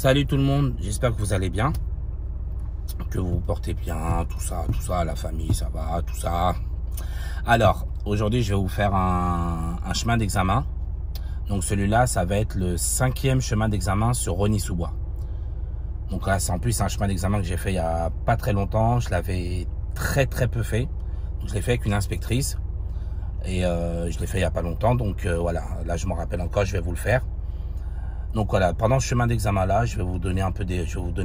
Salut tout le monde, j'espère que vous allez bien, que vous vous portez bien, tout ça, la famille, ça va, tout ça. Alors, aujourd'hui, je vais vous faire un chemin d'examen. Donc celui-là, ça va être le 5e chemin d'examen sur Rosny-sous-Bois. Donc là, c'est en plus un chemin d'examen que j'ai fait il n'y a pas très longtemps. Je l'avais très peu fait. Donc, je l'ai fait avec une inspectrice. Et je l'ai fait il n'y a pas longtemps. Donc voilà, là je m'en rappelle encore, je vais vous le faire. Donc voilà, pendant ce chemin d'examen là, je vais vous donner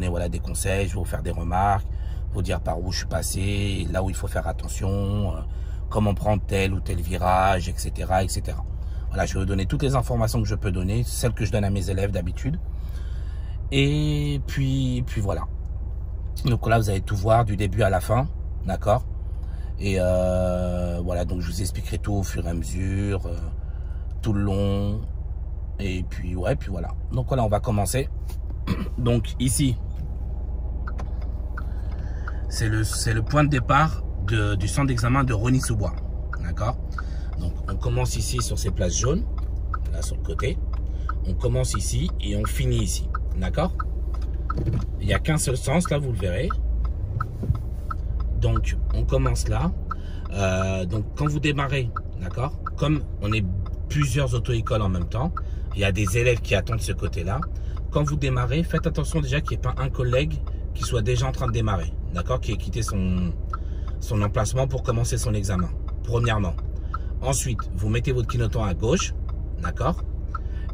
voilà, des conseils, je vais vous faire des remarques, vous dire par où je suis passé, là où il faut faire attention, comment prendre tel ou tel virage, etc., etc. Voilà, je vais vous donner toutes les informations que je peux donner, celles que je donne à mes élèves d'habitude. Et puis voilà. Donc là, vous allez tout voir du début à la fin, d'accord? Et voilà, donc je vous expliquerai tout au fur et à mesure, tout le long. Et puis ouais, puis voilà. Donc voilà, on va commencer. Donc ici, c'est le point de départ du centre d'examen de Rosny-sous-Bois. D'accord? Donc on commence ici sur ces places jaunes, là sur le côté. On commence ici et on finit ici. D'accord? Il n'y a qu'un seul sens, là vous le verrez. Donc on commence là. Donc quand vous démarrez, d'accord? Comme on est plusieurs auto-écoles en même temps, il y a des élèves qui attendent ce côté-là. Quand vous démarrez, faites attention déjà qu'il n'y ait pas un collègue qui soit déjà en train de démarrer, d'accord, qui ait quitté son emplacement pour commencer son examen, premièrement. Ensuite, vous mettez votre clignotant à gauche, d'accord,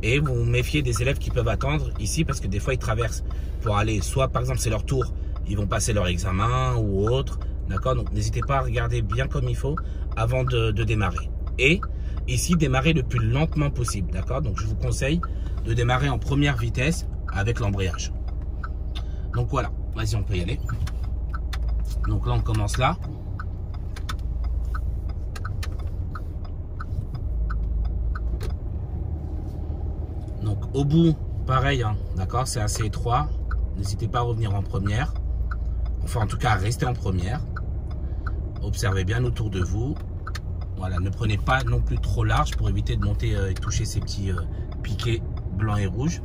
et vous vous méfiez des élèves qui peuvent attendre ici parce que des fois, ils traversent pour aller, soit par exemple, c'est leur tour, ils vont passer leur examen ou autre, d'accord. Donc, n'hésitez pas à regarder bien comme il faut avant de démarrer. Et ici, démarrer le plus lentement possible, d'accord? Donc, je vous conseille de démarrer en première vitesse avec l'embrayage. Donc, voilà. Vas-y, on peut y aller. Donc là, on commence là. Donc, au bout, pareil, hein, d'accord? C'est assez étroit. N'hésitez pas à revenir en première. Enfin, en tout cas, à rester en première. Observez bien autour de vous. Voilà, ne prenez pas non plus trop large pour éviter de monter et toucher ces petits piquets blancs et rouges.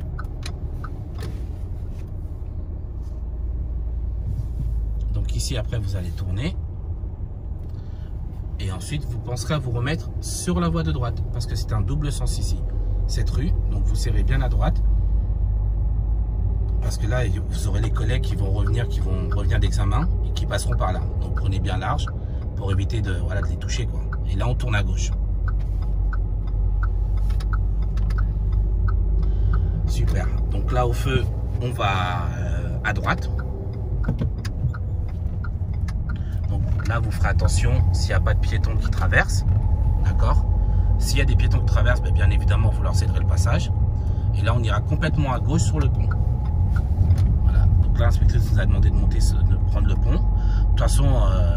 Donc ici, après, vous allez tourner. Et ensuite, vous penserez à vous remettre sur la voie de droite. Parce que c'est un double sens ici, cette rue. Donc vous serrez bien à droite. Parce que là, vous aurez les collègues qui vont revenir d'examen et qui passeront par là. Donc prenez bien large pour éviter de les toucher, quoi. Et là, on tourne à gauche. Super. Donc là, au feu, on va à droite. Donc là, vous ferez attention s'il n'y a pas de piétons qui traversent. D'accord? S'il y a des piétons qui traversent, bien évidemment, vous leur céderez le passage. Et là, on ira complètement à gauche sur le pont. Voilà. Donc là, l'inspectrice vous a demandé de prendre le pont. De toute façon,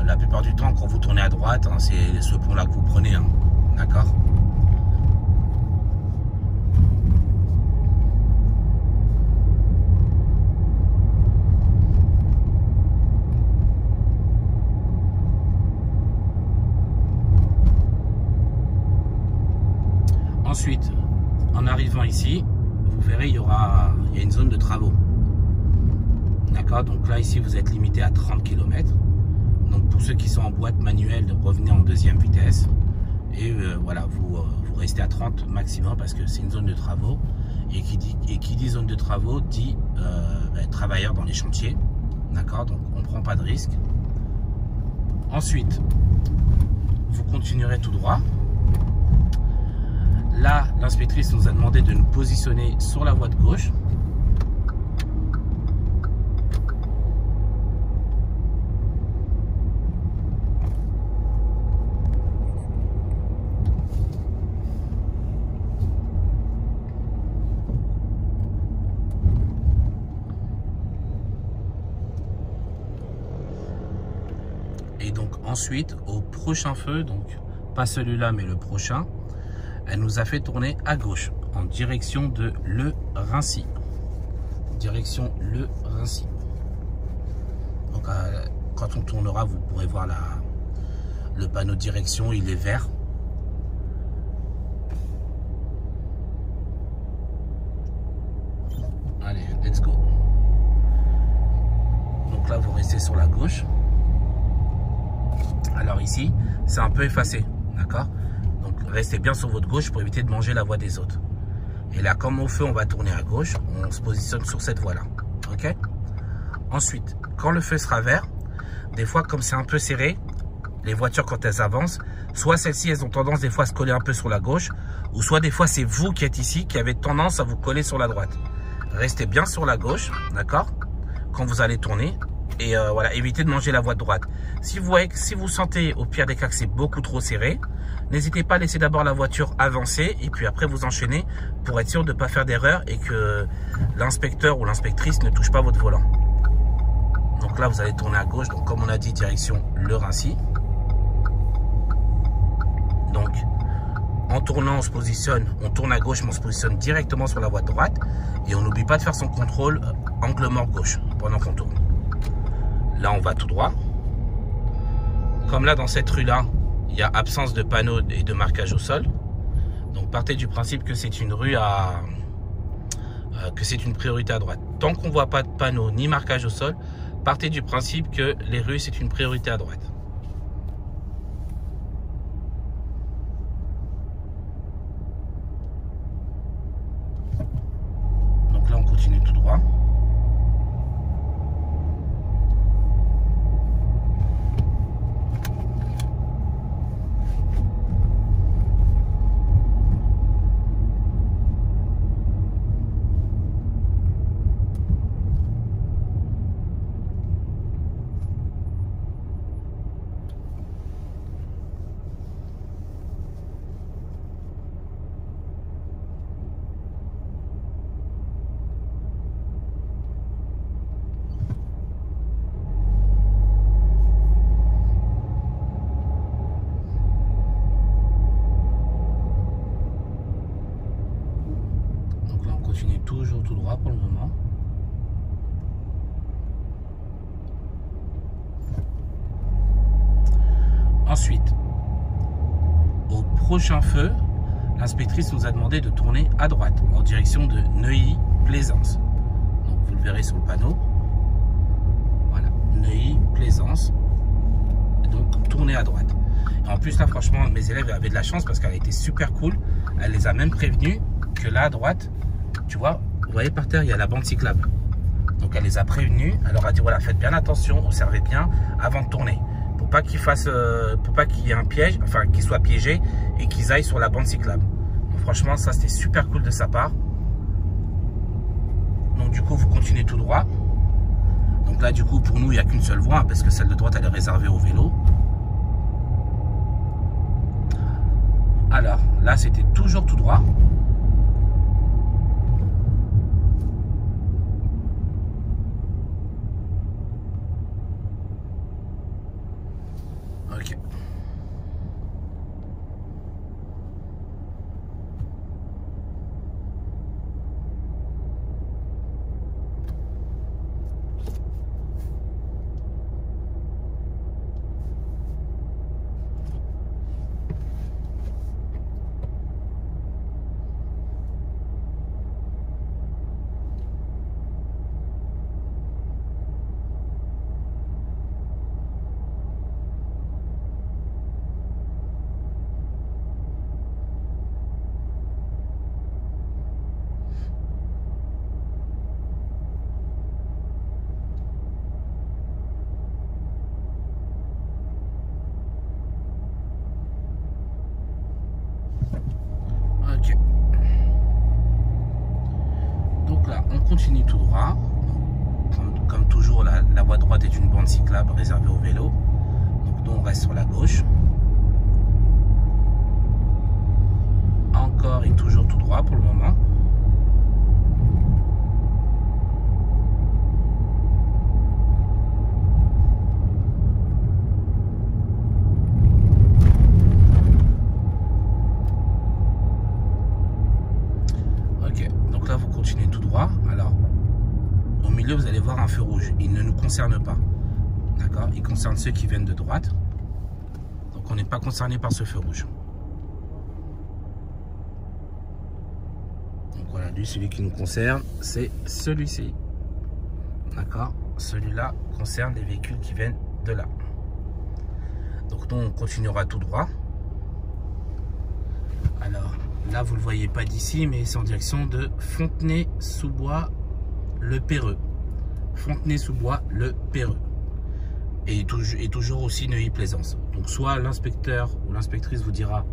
la plupart du temps, quand vous tournez à droite, hein, c'est ce pont-là que vous prenez. Hein. D'accord? Ensuite, en arrivant ici, vous verrez, il y a une zone de travaux. D'accord? Donc là, ici, vous êtes limité à 30 km. Donc pour ceux qui sont en boîte manuelle, revenez en deuxième vitesse. Et voilà, vous restez à 30 maximum parce que c'est une zone de travaux. Et qui dit zone de travaux dit travailleurs dans les chantiers. D'accord? Donc on ne prend pas de risque. Ensuite, vous continuerez tout droit. Là, l'inspectrice nous a demandé de nous positionner sur la voie de gauche. Et donc ensuite, au prochain feu, donc pas celui-là mais le prochain, elle nous a fait tourner à gauche en direction de Le Raincy. Direction Le Raincy. Donc quand on tournera, vous pourrez voir le panneau de direction, il est vert. Allez, let's go. Donc là, vous restez sur la gauche. Alors ici, c'est un peu effacé, d'accord? Donc restez bien sur votre gauche pour éviter de manger la voie des autres. Et là, comme au feu, on va tourner à gauche, on se positionne sur cette voie-là, ok? Ensuite, quand le feu sera vert, des fois, comme c'est un peu serré, les voitures, quand elles avancent, soit celles-ci, elles ont tendance des fois à se coller un peu sur la gauche, ou soit des fois, c'est vous qui êtes ici, qui avez tendance à vous coller sur la droite. Restez bien sur la gauche, d'accord? Quand vous allez tourner. Et voilà, évitez de manger la voie de droite. Si vous sentez au pire des cas que c'est beaucoup trop serré, n'hésitez pas à laisser d'abord la voiture avancer et puis après vous enchaîner pour être sûr de ne pas faire d'erreur et que l'inspecteur ou l'inspectrice ne touche pas votre volant. Donc là, vous allez tourner à gauche. Donc comme on a dit, direction le Rincy. Donc en tournant, on se positionne, on tourne à gauche, mais on se positionne directement sur la voie de droite. Et on n'oublie pas de faire son contrôle angle mort gauche pendant qu'on tourne. Là, on va tout droit. Comme là, dans cette rue-là, il y a absence de panneaux et de marquage au sol. Donc, partez du principe que c'est une rue que c'est une priorité à droite. Tant qu'on ne voit pas de panneaux ni marquage au sol, partez du principe que les rues, c'est une priorité à droite. Donc là, on continue tout droit. Continue toujours tout droit pour le moment. Ensuite, au prochain feu, l'inspectrice nous a demandé de tourner à droite en direction de Neuilly-Plaisance. Donc vous le verrez sur le panneau. Voilà, Neuilly-Plaisance. Donc tournez à droite. Et en plus là, franchement, mes élèves avaient de la chance parce qu'elle a été super cool. Elle les a même prévenus que là à droite, tu vois, vous voyez par terre, il y a la bande cyclable. Donc elle les a prévenus, elle leur a dit voilà, faites bien attention, observez bien avant de tourner. Pour pas qu'ils fassent, pour pas qu'il y ait un piège, enfin qu'ils soient piégés et qu'ils aillent sur la bande cyclable. Donc franchement, ça c'était super cool de sa part. Donc du coup, vous continuez tout droit. Donc là, du coup, pour nous, il n'y a qu'une seule voie, hein, parce que celle de droite, elle est réservée au vélo. Alors, là, c'était toujours tout droit. Ok. Ok. Donc là, on continue tout droit. Comme toujours, la voie droite est une bande cyclable réservée au vélo. Donc nous, on reste sur la gauche. Encore et toujours tout droit pour le moment. Donc là, vous continuez tout droit. Alors, au milieu, vous allez voir un feu rouge. Il ne nous concerne pas. D'accord? Il concerne ceux qui viennent de droite. Donc, on n'est pas concerné par ce feu rouge. Donc voilà, lui, celui qui nous concerne, c'est celui-ci. D'accord? celui-là concerne les véhicules qui viennent de là. Donc nous, on continuera tout droit. Alors, là, vous ne le voyez pas d'ici, mais c'est en direction de Fontenay-sous-Bois-le-Péreux. Fontenay-sous-Bois-le-Péreux. Et toujours aussi Neuilly-Plaisance. Donc, soit l'inspecteur ou l'inspectrice vous dira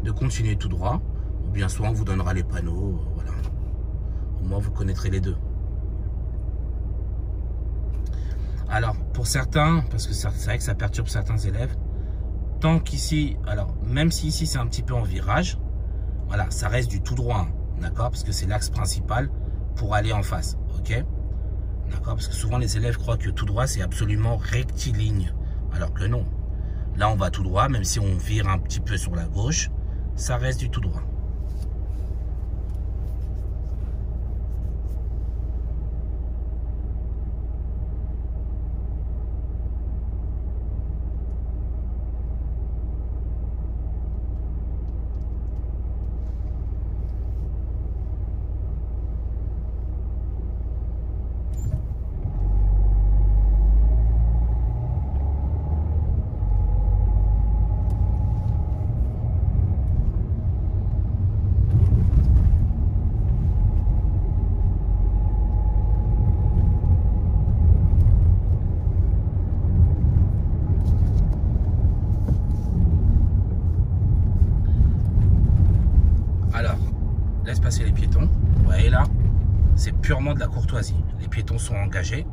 de continuer tout droit, ou bien soit on vous donnera les panneaux. Voilà. Au moins, vous connaîtrez les deux. Alors, pour certains, parce que c'est vrai que ça perturbe certains élèves, tant qu'ici, alors, même si ici c'est un petit peu en virage, voilà, ça reste du tout droit, hein, d'accord? Parce que c'est l'axe principal pour aller en face, ok? D'accord? Parce que souvent les élèves croient que tout droit c'est absolument rectiligne, alors que non. Là on va tout droit, même si on vire un petit peu sur la gauche, ça reste du tout droit. Laisse passer les piétons. Vous voyez là, c'est purement de la courtoisie. Les piétons sont engagés.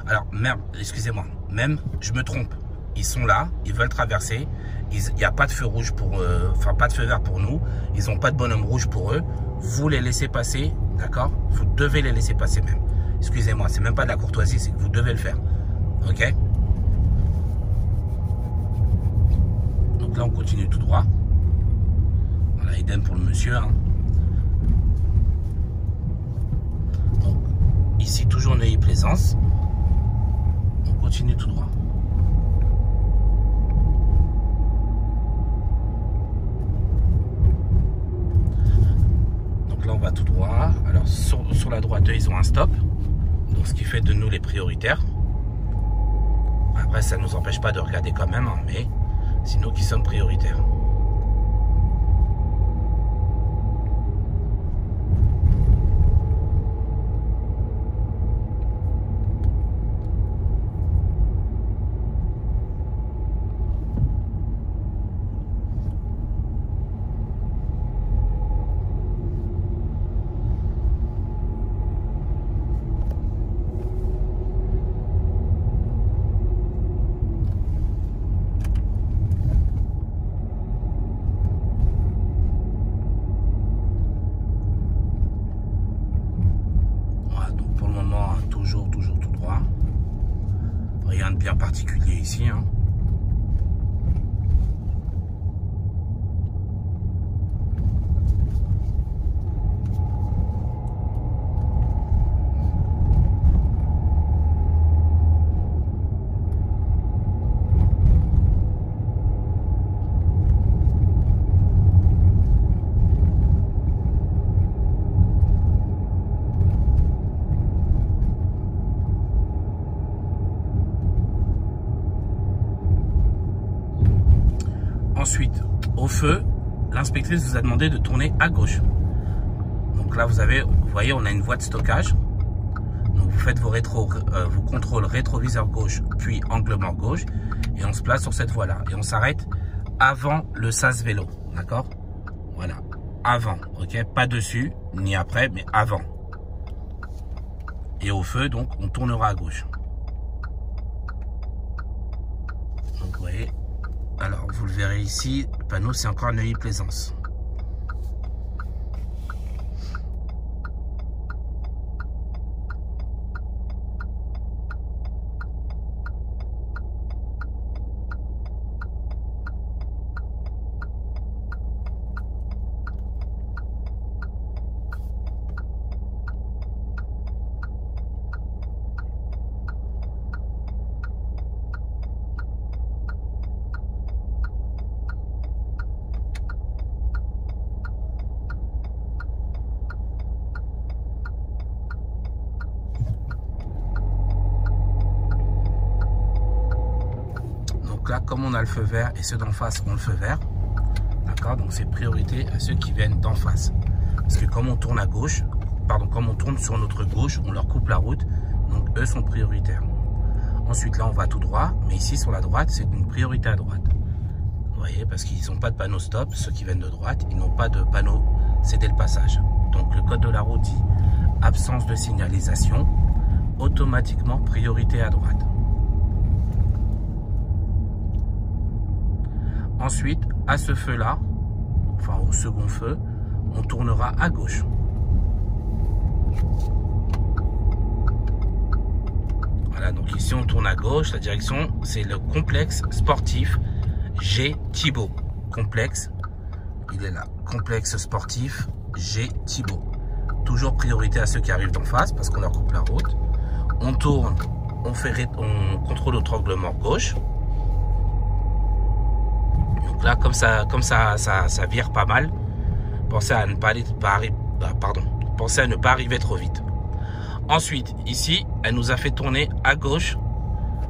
Alors, merde, excusez-moi, même, je me trompe. Ils sont là, ils veulent traverser. Il n'y a pas de feu rouge pour eux, enfin pas de feu vert pour nous. Ils n'ont pas de bonhomme rouge pour eux. Vous les laissez passer, d'accord? Vous devez les laisser passer même. Excusez-moi, c'est même pas de la courtoisie, c'est que vous devez le faire. Ok? Donc là, on continue tout droit. Voilà, idem pour le monsieur, hein. Ici, toujours Neuilly-Plaisance. On continue tout droit. Donc là, on va tout droit. Alors, sur la droite, eux, ils ont un stop. Donc, ce qui fait de nous les prioritaires. Après, ça ne nous empêche pas de regarder quand même, hein, mais c'est nous qui sommes prioritaires. Toujours tout droit. Rien de bien particulier ici, hein. Ensuite, au feu, l'inspectrice vous a demandé de tourner à gauche. Donc là, vous voyez, on a une voie de stockage. Donc vous faites vos contrôles rétroviseur gauche, puis angle mort gauche. Et on se place sur cette voie-là. Et on s'arrête avant le sas vélo. D'accord? Voilà. Avant. Ok? Pas dessus, ni après, mais avant. Et au feu, donc, on tournera à gauche. Donc vous voyez. Alors, vous le verrez ici, le panneau, c'est encore Neuilly-Plaisance. Donc là, comme on a le feu vert et ceux d'en face ont le feu vert, d'accord, donc c'est priorité à ceux qui viennent d'en face. Parce que comme on tourne à gauche, pardon, comme on tourne sur notre gauche, on leur coupe la route, donc eux sont prioritaires. Ensuite, là, on va tout droit, mais ici, sur la droite, c'est une priorité à droite. Vous voyez, parce qu'ils n'ont pas de panneau stop, ceux qui viennent de droite, ils n'ont pas de panneau céder le passage. Donc, le code de la route dit absence de signalisation, automatiquement priorité à droite. Ensuite, à ce feu-là, enfin au second feu, on tournera à gauche. Voilà, donc ici on tourne à gauche, la direction c'est le complexe sportif G Thibault. Complexe, il est là, complexe sportif G Thibault. Toujours priorité à ceux qui arrivent d'en face parce qu'on leur coupe la route. On tourne, on contrôle notre angle mort gauche. Donc là, comme ça vire pas mal, pensez à ne pas pensez à ne pas arriver trop vite. Ensuite, ici, elle nous a fait tourner à gauche,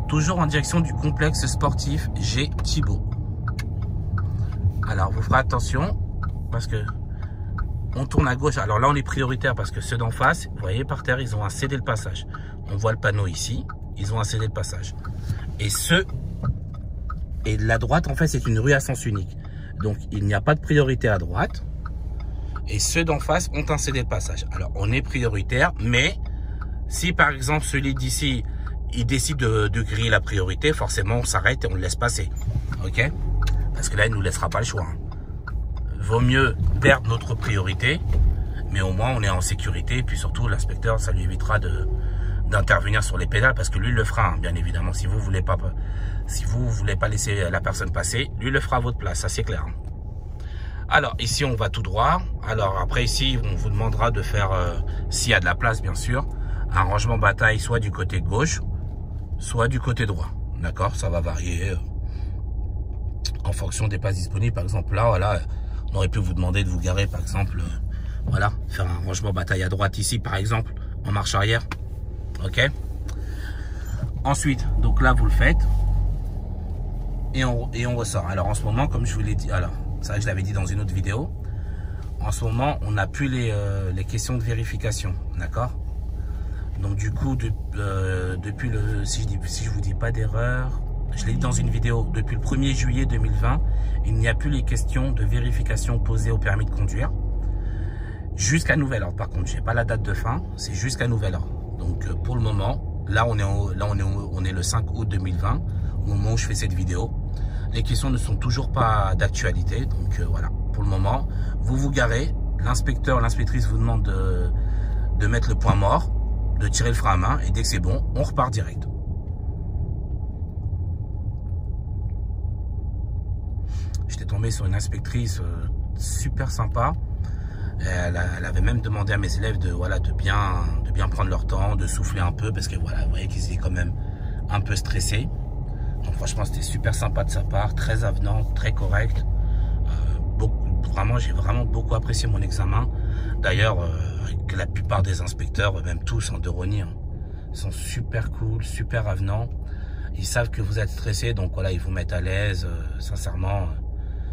toujours en direction du complexe sportif G Thibault. Alors, vous ferez attention, parce que on tourne à gauche. Alors là, on est prioritaire, parce que ceux d'en face, vous voyez, par terre, ils ont un cédé le passage. On voit le panneau ici, ils ont un cédé le passage. Et la droite, en fait, c'est une rue à sens unique. Donc, il n'y a pas de priorité à droite. Et ceux d'en face ont un cédé le passage. Alors, on est prioritaire, mais si, par exemple, celui d'ici, il décide de griller la priorité, forcément, on s'arrête et on le laisse passer. OK? Parce que là, il ne nous laissera pas le choix. Vaut mieux perdre notre priorité, mais au moins, on est en sécurité. Et puis surtout, l'inspecteur, ça lui évitera d'intervenir sur les pédales, parce que lui, il le fera, hein, bien évidemment. Si vous voulez pas laisser la personne passer, lui le fera à votre place, ça c'est clair. Alors ici on va tout droit. Alors après ici on vous demandera de faire, s'il y a de la place bien sûr, un rangement bataille soit du côté gauche, soit du côté droit. D'accord, ça va varier en fonction des places disponibles. Par exemple là, voilà, on aurait pu vous demander de vous garer par exemple, voilà, faire un rangement bataille à droite ici par exemple, en marche arrière. Ok. Ensuite, donc là vous le faites. Et on ressort. Alors en ce moment, comme je vous l'ai dit, alors ça je l'avais dit dans une autre vidéo, en ce moment on n'a plus les questions de vérification, d'accord. Donc du coup depuis le, si je vous dis pas d'erreur, je l'ai dit dans une vidéo, depuis le 1er juillet 2020, il n'y a plus les questions de vérification posées au permis de conduire jusqu'à nouvel ordre. Par contre, j'ai pas la date de fin, c'est jusqu'à nouvel ordre. Donc pour le moment, là on est le 5 août 2020 au moment où je fais cette vidéo. Les questions ne sont toujours pas d'actualité, donc voilà. Pour le moment, vous vous garez, l'inspecteur, l'inspectrice vous demande de mettre le point mort, de tirer le frein à main, et dès que c'est bon, on repart direct. J'étais tombé sur une inspectrice super sympa. Elle avait même demandé à mes élèves de bien prendre leur temps, de souffler un peu, parce que voilà, vous voyez qu'ils étaient quand même un peu stressés. Donc franchement, c'était super sympa de sa part, très avenant, très correct. Vraiment, j'ai vraiment beaucoup apprécié mon examen. D'ailleurs, que la plupart des inspecteurs, même tous en de Rosny, hein, sont super cool, super avenants. Ils savent que vous êtes stressé, donc voilà, ils vous mettent à l'aise. Sincèrement,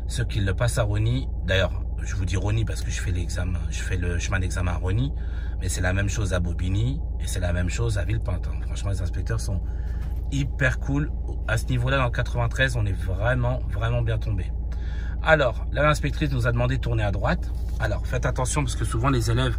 ceux qui le passent à Rosny, d'ailleurs, je vous dis Rosny parce que je fais le chemin d'examen à Rosny, mais c'est la même chose à Bobigny et c'est la même chose à Villepinte. Hein. Franchement, les inspecteurs sont hyper cool. À ce niveau-là, dans le 93, on est vraiment bien tombé. Alors, là, l'inspectrice nous a demandé de tourner à droite. Alors, faites attention parce que souvent, les élèves,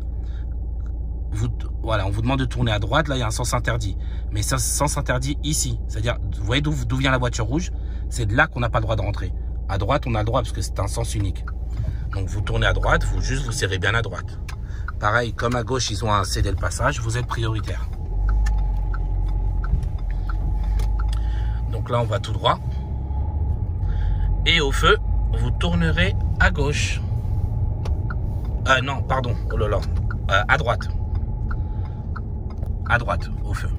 on vous demande de tourner à droite. Là, il y a un sens interdit. Mais ça, sens interdit ici. C'est-à-dire, vous voyez d'où vient la voiture rouge? C'est de là qu'on n'a pas le droit de rentrer. À droite, on a le droit parce que c'est un sens unique. Donc, vous tournez à droite, vous serrez bien à droite. Pareil, comme à gauche, ils ont un cédé le passage, vous êtes prioritaire. Donc là, on va tout droit. Et au feu, vous tournerez à gauche. Non, pardon. Oh là là. À droite. À droite, au feu.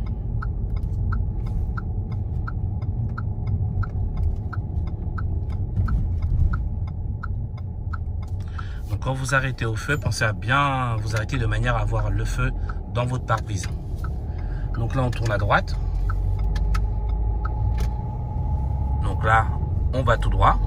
Donc quand vous arrêtez au feu, pensez à bien vous arrêter de manière à avoir le feu dans votre pare-brise. Donc là, on tourne à droite. Donc là, on va tout droit.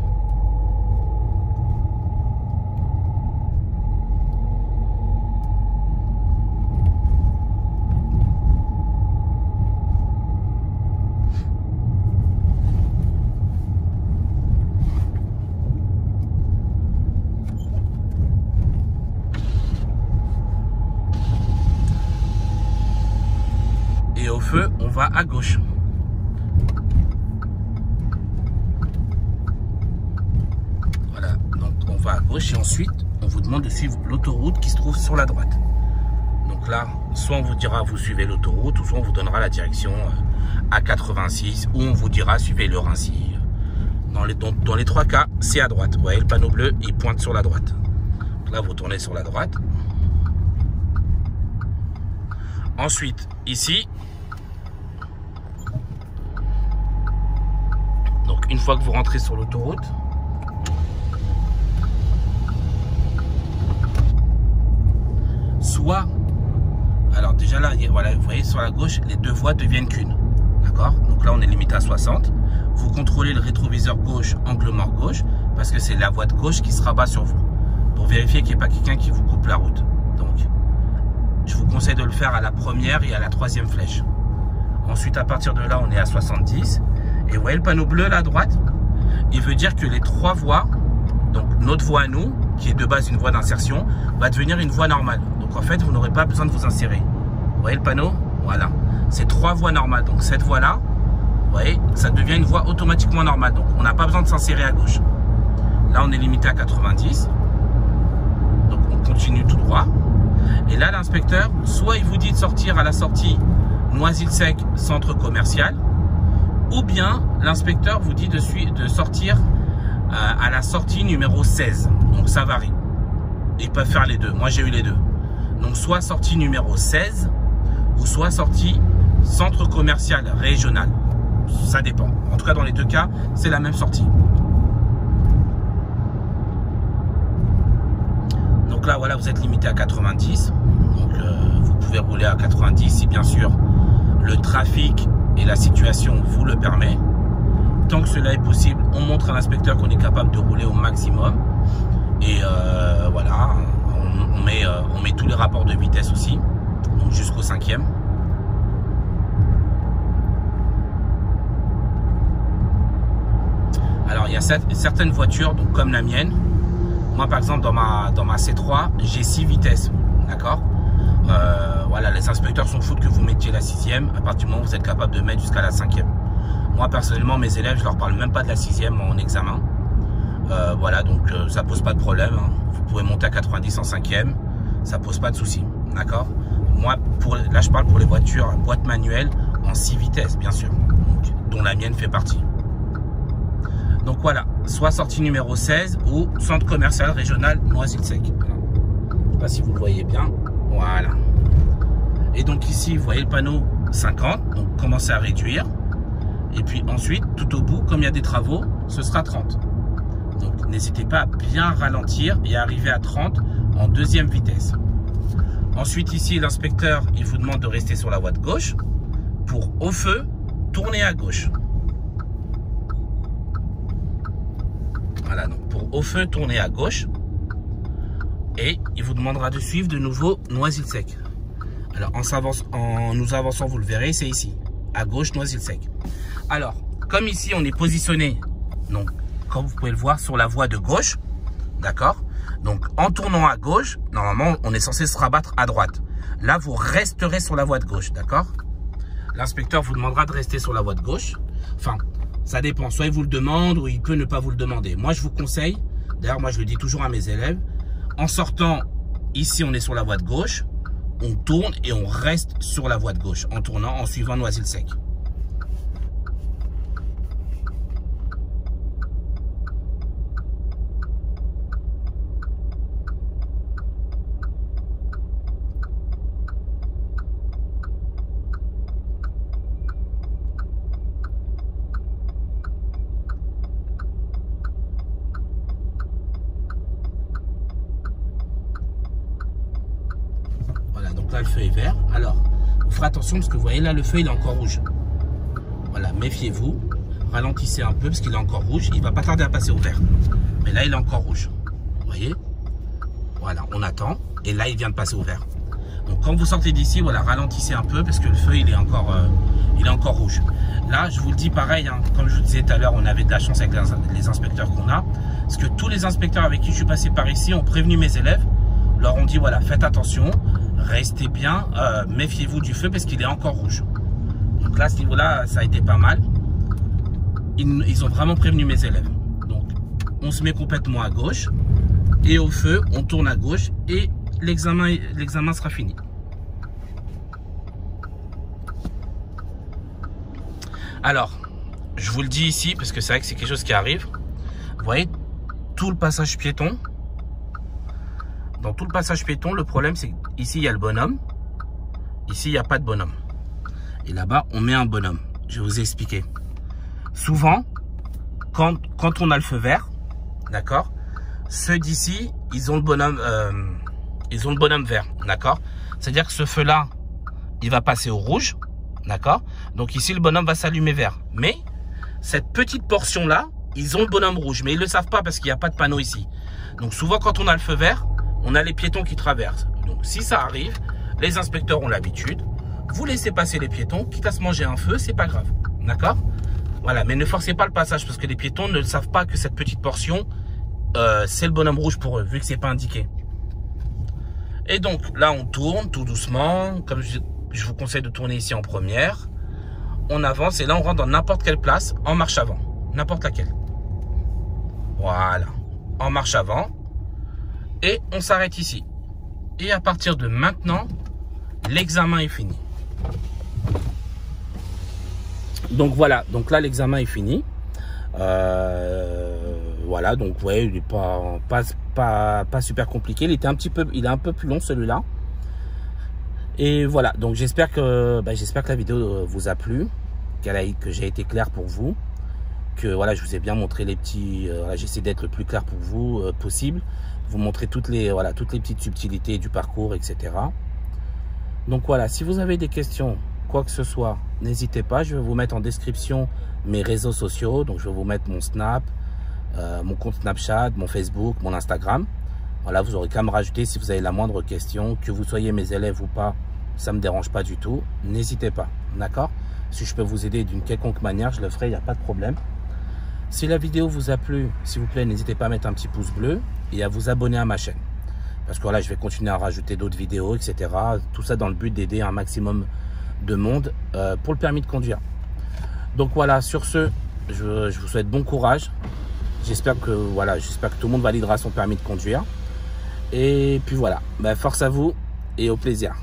Et au feu, on va à gauche. Voilà, donc on va à gauche et ensuite, on vous demande de suivre l'autoroute qui se trouve sur la droite. Donc là, soit on vous dira vous suivez l'autoroute, ou soit on vous donnera la direction A86, ou on vous dira suivez le Rhincy. Dans les trois cas, c'est à droite. Vous voyez, le panneau bleu, il pointe sur la droite. Donc là, vous tournez sur la droite. Ensuite, ici, donc une fois que vous rentrez sur l'autoroute, soit, alors déjà là, voilà, vous voyez sur la gauche, les deux voies deviennent qu'une. D'accord? Donc là, on est limité à 60. Vous contrôlez le rétroviseur gauche, angle mort gauche, parce que c'est la voie de gauche qui se rabat sur vous, pour vérifier qu'il n'y ait pas quelqu'un qui vous coupe la route. Donc, je vous conseille de le faire à la première et à la troisième flèche. Ensuite, à partir de là, on est à 70. Et vous voyez le panneau bleu là à droite? Il veut dire que les trois voies, donc notre voie à nous, qui est de base une voie d'insertion, va devenir une voie normale. Donc en fait, vous n'aurez pas besoin de vous insérer. Vous voyez le panneau? Voilà. C'est trois voies normales. Donc cette voie-là, vous voyez, ça devient une voie automatiquement normale. Donc on n'a pas besoin de s'insérer à gauche. Là, on est limité à 90. Donc on continue tout droit. Et là, l'inspecteur, soit il vous dit de sortir à la sortie Noisy-le-Sec, centre commercial, ou bien l'inspecteur vous dit de sortir à la sortie numéro 16. Donc ça varie. Ils peuvent faire les deux. Moi, j'ai eu les deux. Donc soit sortie numéro 16, ou soit sortie centre commercial régional. Ça dépend. En tout cas, dans les deux cas, c'est la même sortie. Donc là, voilà, vous êtes limité à 90. Donc, vous pouvez rouler à 90 si bien sûr le trafic et la situation vous le permet. Tant que cela est possible, on montre à l'inspecteur qu'on est capable de rouler au maximum. Et voilà, on met tous les rapports de vitesse aussi, donc jusqu'au 5e. Alors, il y a certaines voitures, donc comme la mienne. Moi, par exemple, dans ma C3, j'ai 6 vitesses. D'accord? Voilà, les inspecteurs s'en foutent que vous mettiez la 6e. À partir du moment où vous êtes capable de mettre jusqu'à la 5e. Moi, personnellement, mes élèves, je leur parle même pas de la 6e en examen. Voilà, donc ça pose pas de problème. Hein. Vous pouvez monter à 90 en 5e. Ça pose pas de souci. D'accord? Moi, là, je parle pour les voitures à boîte manuelle en 6 vitesses, bien sûr. Donc, dont la mienne fait partie. Donc voilà, soit sortie numéro 16 ou centre commercial régional Noisy-le-Sec. Je ne sais pas si vous le voyez bien. Voilà. Et donc ici, vous voyez le panneau 50. Donc commencez à réduire. Et puis ensuite, tout au bout, comme il y a des travaux, ce sera 30. Donc n'hésitez pas à bien ralentir et arriver à 30 en deuxième vitesse. Ensuite ici, l'inspecteur, il vous demande de rester sur la voie de gauche. Pour au feu, tourner à gauche. Voilà, donc pour au feu, tourner à gauche. Et il vous demandera de suivre de nouveau Noisy-le-Sec. Alors en nous avançant, vous le verrez, c'est ici. À gauche, Noisy-le-Sec. Alors, comme ici, on est positionné, donc comme vous pouvez le voir, sur la voie de gauche. D'accord? Donc en tournant à gauche, normalement, on est censé se rabattre à droite. Là, vous resterez sur la voie de gauche. D'accord? L'inspecteur vous demandera de rester sur la voie de gauche. Enfin, ça dépend. Soit il vous le demande ou il peut ne pas vous le demander. Moi, je vous conseille, d'ailleurs, moi, je le dis toujours à mes élèves, en sortant, ici, on est sur la voie de gauche, on tourne et on reste sur la voie de gauche, en tournant, en suivant Noisy-le-Sec. Le feu est vert. Alors, vous ferez attention parce que vous voyez là, le feu il est encore rouge. Voilà, méfiez-vous. ralentissez un peu parce qu'il est encore rouge. Il va pas tarder à passer au vert. Mais là, il est encore rouge. Vous voyez? Voilà, on attend. Et là, il vient de passer au vert. Donc, quand vous sortez d'ici, voilà, ralentissez un peu parce que le feu, il est encore rouge. Là, je vous le dis pareil, hein, comme je vous disais tout à l'heure, on avait de la chance avec les inspecteurs qu'on a. Parce que tous les inspecteurs avec qui je suis passé par ici ont prévenu mes élèves. Leur ont dit, voilà, faites attention, restez bien, méfiez-vous du feu parce qu'il est encore rouge. Donc là, à ce niveau-là, ça a été pas mal. Ils ont vraiment prévenu mes élèves. Donc, on se met complètement à gauche. Et au feu, on tourne à gauche et l'examen sera fini. Alors, je vous le dis ici, parce que c'est vrai que c'est quelque chose qui arrive. Vous voyez, tout le passage piéton. Dans tout le passage piéton, le problème, c'est qu'ici, il y a le bonhomme. Ici, il n'y a pas de bonhomme. Et là-bas, on met un bonhomme. Je vais vous expliquer. Souvent, quand on a le feu vert, d'accord, ceux d'ici, ils ont le bonhomme vert, d'accord. C'est-à-dire que ce feu-là, il va passer au rouge, d'accord. Donc ici, le bonhomme va s'allumer vert. Mais cette petite portion-là, ils ont le bonhomme rouge, mais ils ne le savent pas parce qu'il n'y a pas de panneau ici. Donc souvent, quand on a le feu vert, on a les piétons qui traversent. Donc si ça arrive, les inspecteurs ont l'habitude. Vous laissez passer les piétons, quitte à se manger un feu, c'est pas grave, d'accord. Voilà, mais ne forcez pas le passage parce que les piétons ne savent pas que cette petite portion, c'est le bonhomme rouge pour eux, vu que c'est pas indiqué. Et donc là, on tourne tout doucement, comme je vous conseille de tourner ici en première. On avance et là, on rentre dans n'importe quelle place en marche avant, n'importe laquelle. Voilà, en marche avant. Et on s'arrête ici. Et à partir de maintenant, l'examen est fini. Donc voilà, donc là l'examen est fini. Voilà, donc ouais, il n'est pas super compliqué. Il est un peu plus long celui-là. Et voilà, donc j'espère que la vidéo vous a plu, que j'ai été clair pour vous, que voilà, je vous ai bien montré les petits. J'essaie d'être le plus clair pour vous possible, vous montrer toutes les petites subtilités du parcours, etc. Donc voilà, si vous avez des questions, quoi que ce soit, n'hésitez pas. Je vais vous mettre en description mes réseaux sociaux. Donc je vais vous mettre mon Snap, mon compte Snapchat, mon Facebook, mon Instagram. Voilà, vous aurez qu'à me rajouter si vous avez la moindre question, que vous soyez mes élèves ou pas, ça ne me dérange pas du tout. N'hésitez pas, d'accord? Si je peux vous aider d'une quelconque manière, je le ferai, il n'y a pas de problème. Si la vidéo vous a plu, s'il vous plaît, n'hésitez pas à mettre un petit pouce bleu et à vous abonner à ma chaîne. Parce que voilà, je vais continuer à rajouter d'autres vidéos, etc. Tout ça dans le but d'aider un maximum de monde pour le permis de conduire. Donc voilà, sur ce, je vous souhaite bon courage. J'espère que tout le monde validera son permis de conduire. Et puis voilà, force à vous et au plaisir.